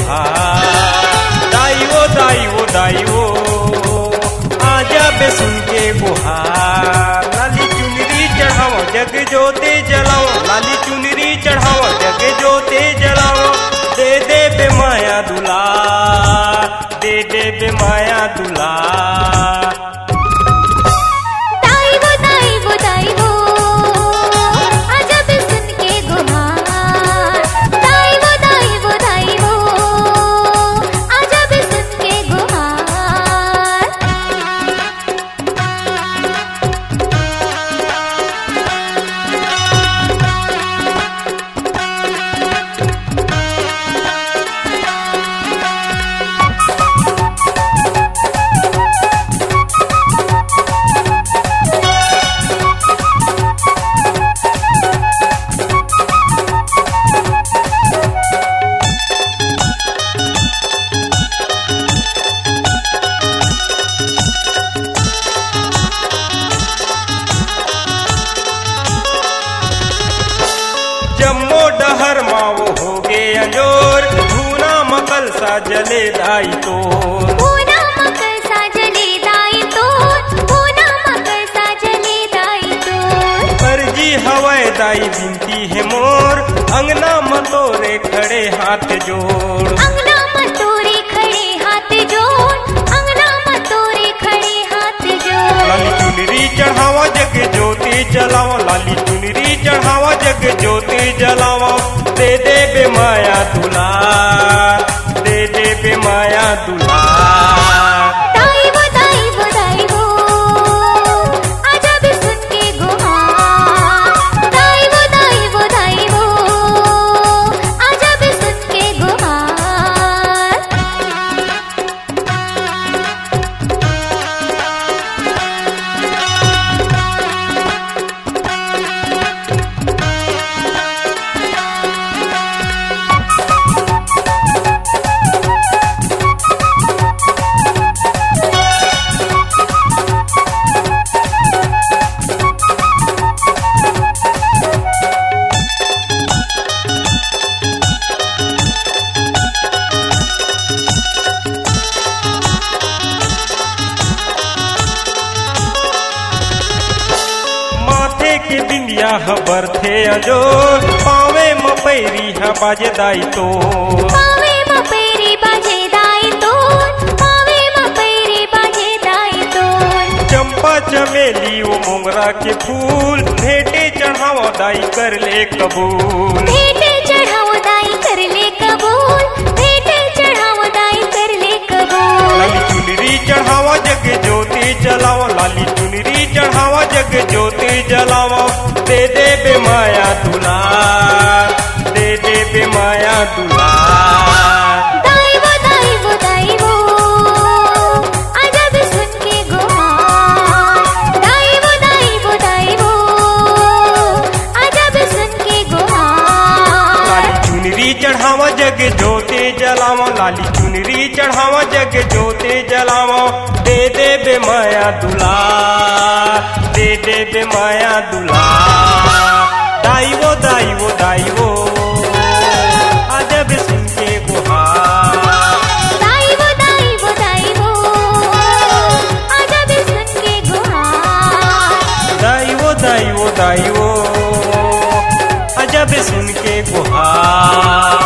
गुहार। दाई वो आजा बे सुन के गुहार। लाली चुनरी चढ़ाओ जग जोते जलाओ, लाली चुनरी चढ़ाओ जग जोते जलाओ। दे दे बे माया दुलार, दे दे बे माया दुलार। दाई वो आजा बे सुन के गुहार। दाई वो आजा बे सुन के गुहार। जम्मो डहर माओ हो गे अंजोर, धूना मकल सा जले दाई तोर। पूना मकर सा जले दाई तोर, पूना मकर सा जले दाई तोर। अर्जी हवाए दाई बिनती है मोर, अंगना मतोरे खड़े हाथ जोड़। अंगना मतोरे खड़े हाथ जोड़, अंगना मतोरे खड़े हाथ जोड़। लाली चुनरी चढ़ावा जग ज्योति जलावा, लाली चुनरी चढ़ावा जग ज्योति जलावा। दे दे बे माया दुलार, दे दे बे माया दुलार। दाई वो आजा बे सुन के गुहार। दाई वो आजा बे सुन के गुहार। के बिंदिया हबर थे अजोर, पावे मपैरी हा बाजे दाई तोर। पावे मपैरी बाजे दाई तोर, पावे मपैरी बाजे दाई तोर। चंपा चमेली वो मोगरा के फूल, भेंटे चढ़ावा दाई कर ले कबूल। भेंटे चढ़ाओ दाई कर ले कबूल, भेंटे चढ़ाओ दाई कर ले कबूल। लाली चुनरी चढ़ावा जग ज्योति जलावा, लाली चुनरी चढ़ावा जग ज्योति जलावा। दे दे बे माया दुलार, दे दे बे माया दुलार। दाई वो आजा बे सुन के गुहार। दाई वो आजा बे सुन के गुहार। लाली चुनरी चढ़ावा जग ज्योति जलावा, लाली चुनरी चढ़ावा जग ज्योति जलावा। दे दे बे माया दुलार, दे दे बे माया दुलार। दाई वो आजा बे सुन के गुहार। दाई वो आजा बे सुन के गुहार। दाई वो आजा बे सुन के गुहार।